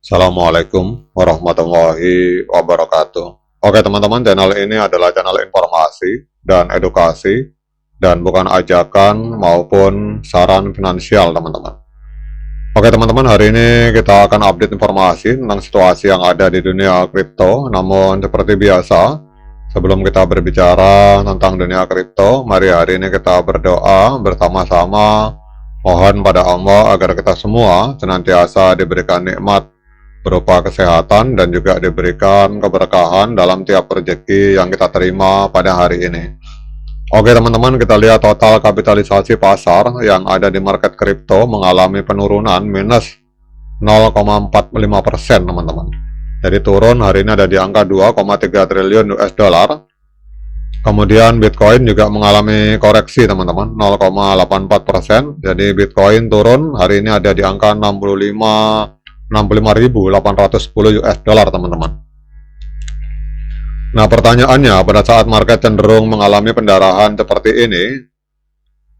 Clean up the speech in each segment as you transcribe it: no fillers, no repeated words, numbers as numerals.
Assalamualaikum warahmatullahi wabarakatuh. Oke teman-teman, channel ini adalah channel informasi dan edukasi dan bukan ajakan maupun saran finansial teman-teman. Oke teman-teman, hari ini kita akan update informasi tentang situasi yang ada di dunia kripto. Namun seperti biasa, sebelum kita berbicara tentang dunia kripto, mari hari ini kita berdoa bersama-sama. Mohon pada Allah agar kita semua senantiasa diberikan nikmat berupa kesehatan dan juga diberikan keberkahan dalam tiap rezeki yang kita terima pada hari ini. Oke teman-teman, kita lihat total kapitalisasi pasar yang ada di market kripto mengalami penurunan minus 0,45% teman-teman. Jadi turun hari ini ada di angka 2,3 triliun US dollar. Kemudian Bitcoin juga mengalami koreksi teman-teman, 0,84%. Jadi Bitcoin turun hari ini ada di angka 65.810 US dollar teman-teman. Nah pertanyaannya, pada saat market cenderung mengalami pendarahan seperti ini,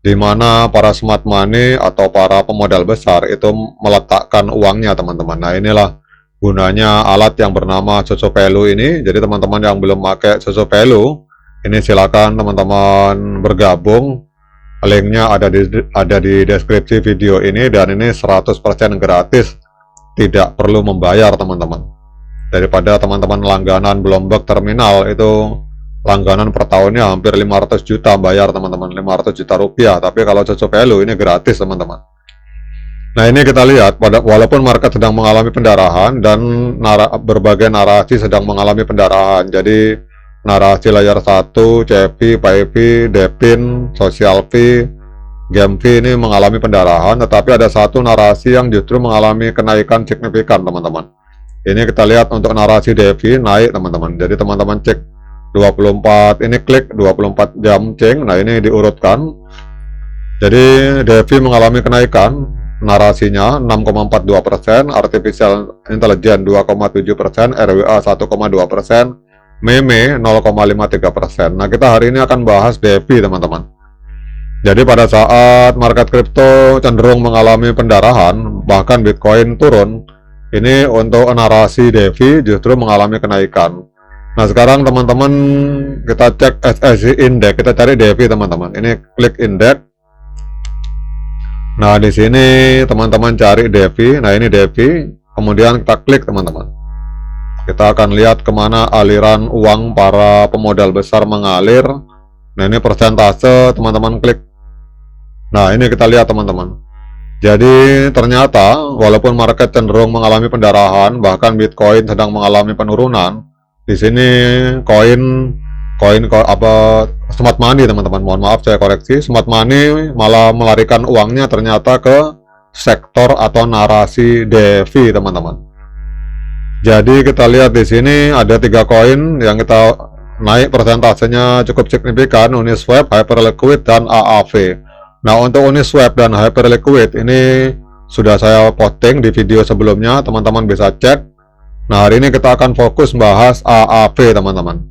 di mana para smart money atau para pemodal besar itu meletakkan uangnya teman-teman. Nah inilah gunanya alat yang bernama Sosopelu ini. Jadi teman-teman yang belum pakai Sosopelu, ini silakan teman-teman bergabung. Linknya ada di deskripsi video ini, dan ini 100% gratis, tidak perlu membayar teman-teman. Daripada teman-teman langganan Bloomberg terminal, itu langganan per tahunnya hampir 500 juta bayar teman-teman, 500 juta rupiah. Tapi kalau Sosopelu ini gratis teman-teman. Nah ini kita lihat, walaupun market sedang mengalami pendarahan dan berbagai narasi sedang mengalami pendarahan. Jadi narasi layer 1, CFP, PayP, Depin, Social Fee, Game Fee ini mengalami pendarahan, tetapi ada satu narasi yang justru mengalami kenaikan signifikan teman-teman. Ini kita lihat untuk narasi DeFi naik teman-teman. Jadi teman-teman cek 24, ini klik 24 jam ceng. Nah ini diurutkan. Jadi DeFi mengalami kenaikan, narasinya 6,42%, Artificial Intelligence 2,7%, RWA 1,2%, meme 0,53%. Nah kita hari ini akan bahas DeFi teman-teman. Jadi pada saat market kripto cenderung mengalami pendarahan, bahkan Bitcoin turun, ini untuk narasi DeFi justru mengalami kenaikan. Nah sekarang teman-teman kita cek SSI Index, kita cari DeFi teman-teman. Ini klik indeks. Nah di sini teman-teman cari DeFi. Nah ini DeFi, kemudian kita klik teman-teman. Kita akan lihat kemana aliran uang para pemodal besar mengalir. Nah ini persentase, teman-teman klik. Nah ini kita lihat teman-teman. Jadi ternyata walaupun market cenderung mengalami pendarahan, bahkan Bitcoin sedang mengalami penurunan, di sini koin smart money teman-teman, mohon maaf saya koreksi, smart money malah melarikan uangnya ternyata ke sektor atau narasi DeFi teman-teman. Jadi kita lihat di sini ada 3 koin yang kita naik persentasenya cukup signifikan, Uniswap, Hyperliquid, dan AAV. Nah untuk Uniswap dan Hyperliquid ini sudah saya posting di video sebelumnya, teman-teman bisa cek. Nah hari ini kita akan fokus membahas AAV teman-teman.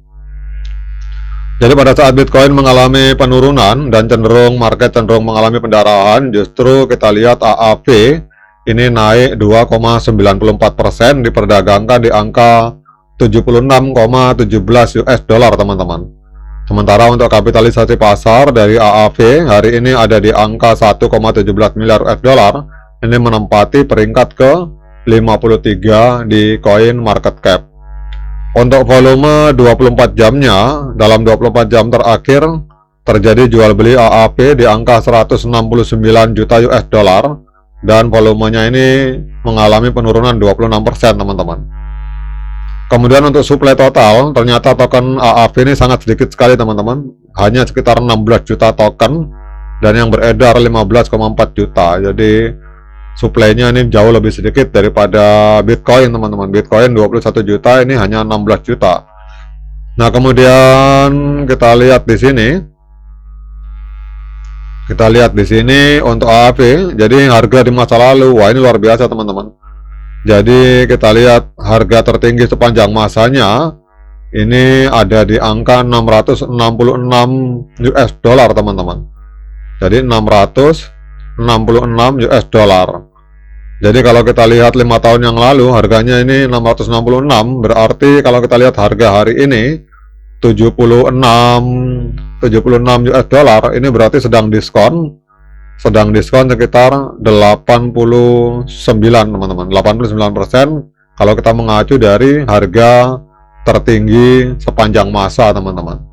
Jadi pada saat Bitcoin mengalami penurunan dan market cenderung mengalami pendarahan, justru kita lihat AAV ini naik 2,94%, diperdagangkan di angka 76,17 US dollar teman-teman. Sementara untuk kapitalisasi pasar dari AAV hari ini ada di angka 1,17 miliar US dollar. Ini menempati peringkat ke 53 di Coin Market Cap. Untuk volume 24 jamnya, dalam 24 jam terakhir terjadi jual beli AAV di angka 169 juta US dollar. Dan volumenya ini mengalami penurunan 26% teman-teman. Kemudian untuk supply total, ternyata token AAV ini sangat sedikit sekali teman-teman, hanya sekitar 16 juta token, dan yang beredar 15,4 juta. Jadi supply-nya ini jauh lebih sedikit daripada Bitcoin teman-teman. Bitcoin 21 juta, ini hanya 16 juta. Nah kemudian kita lihat di sini. Kita lihat di sini untuk AAV, jadi harga di masa lalu, wah ini luar biasa teman-teman. Jadi kita lihat harga tertinggi sepanjang masanya, ini ada di angka 666 US dollar teman-teman. Jadi 666 US dollar. Jadi kalau kita lihat 5 tahun yang lalu harganya ini 666, berarti kalau kita lihat harga hari ini 76 US dollar, ini berarti sedang diskon sekitar 89 teman-teman, 89% kalau kita mengacu dari harga tertinggi sepanjang masa teman-teman.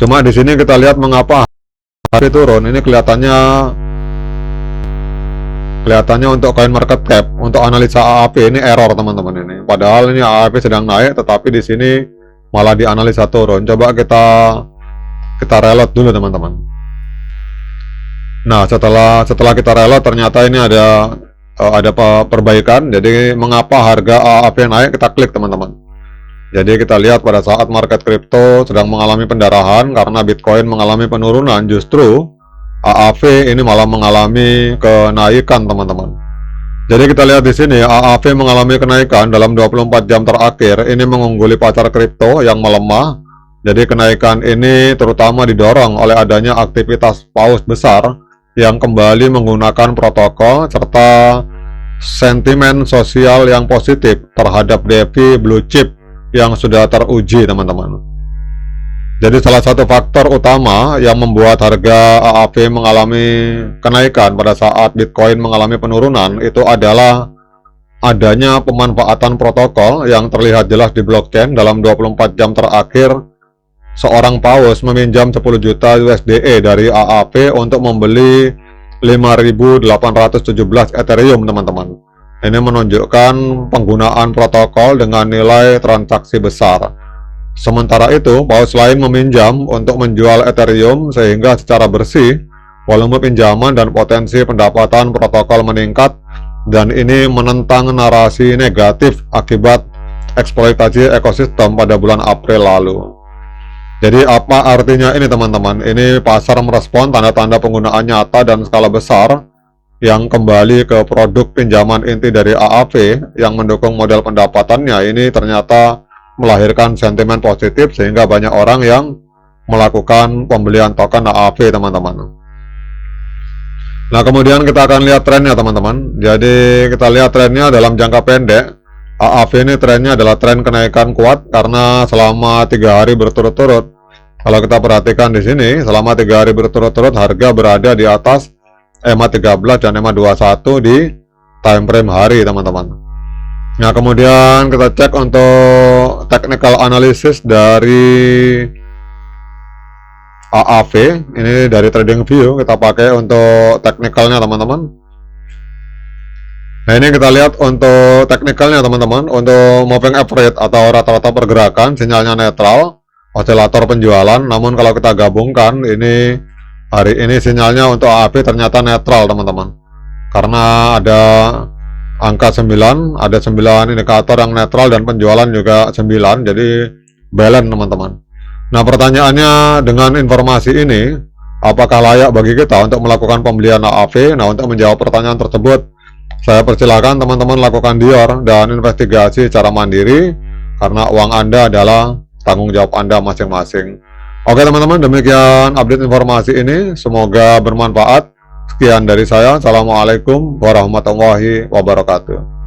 Cuma di sini kita lihat mengapa hari turun, ini kelihatannya untuk coin market cap, untuk analisa AAP ini error teman-teman ini. Padahal ini AAP sedang naik, tetapi di sini malah dianalisa turun. Coba kita reload dulu teman-teman. Nah, setelah kita reload ternyata ini ada perbaikan. Jadi mengapa harga AAP naik, kita klik teman-teman. Jadi kita lihat pada saat market kripto sedang mengalami pendarahan karena Bitcoin mengalami penurunan, justru AAV ini malah mengalami kenaikan teman-teman. Jadi kita lihat di sini AAV mengalami kenaikan dalam 24 jam terakhir, ini mengungguli pasar kripto yang melemah. Jadi kenaikan ini terutama didorong oleh adanya aktivitas paus besar yang kembali menggunakan protokol serta sentimen sosial yang positif terhadap DeFi blue chip yang sudah teruji teman-teman. Jadi salah satu faktor utama yang membuat harga AAV mengalami kenaikan pada saat Bitcoin mengalami penurunan itu adalah adanya pemanfaatan protokol yang terlihat jelas di blockchain. Dalam 24 jam terakhir, seorang paus meminjam 10 juta USDE dari AAV untuk membeli 5.817 Ethereum teman-teman. Ini menunjukkan penggunaan protokol dengan nilai transaksi besar. Sementara itu, paus lain meminjam untuk menjual Ethereum sehingga secara bersih volume pinjaman dan potensi pendapatan protokol meningkat, dan ini menentang narasi negatif akibat eksploitasi ekosistem pada bulan April lalu. Jadi apa artinya ini teman-teman? Ini pasar merespon tanda-tanda penggunaan nyata dan skala besar yang kembali ke produk pinjaman inti dari AAV yang mendukung model pendapatannya. Ini ternyata melahirkan sentimen positif sehingga banyak orang yang melakukan pembelian token AAV teman-teman. Nah, kemudian kita akan lihat trennya teman-teman. Jadi kita lihat trennya dalam jangka pendek. AAV ini trennya adalah tren kenaikan kuat karena selama 3 hari berturut-turut. Kalau kita perhatikan di sini, selama 3 hari berturut-turut harga berada di atas EMA 13 dan EMA 21 di time frame hari teman-teman. Nah, kemudian kita cek untuk technical analysis dari AAV. Ini dari trading view kita pakai untuk technicalnya teman-teman. Nah, ini kita lihat untuk technicalnya teman-teman. Untuk moving average atau rata-rata pergerakan sinyalnya netral, osilator penjualan. Namun kalau kita gabungkan, ini hari ini sinyalnya untuk AAV ternyata netral teman-teman, karena ada angka 9, ada 9 indikator yang netral dan penjualan juga 9, jadi balance teman-teman. Nah, pertanyaannya dengan informasi ini, apakah layak bagi kita untuk melakukan pembelian AAV? Nah, untuk menjawab pertanyaan tersebut, saya persilakan teman-teman lakukan dior dan investigasi secara mandiri, karena uang Anda adalah tanggung jawab Anda masing-masing. Oke teman-teman, demikian update informasi ini, semoga bermanfaat. Sekian dari saya, Assalamualaikum warahmatullahi wabarakatuh.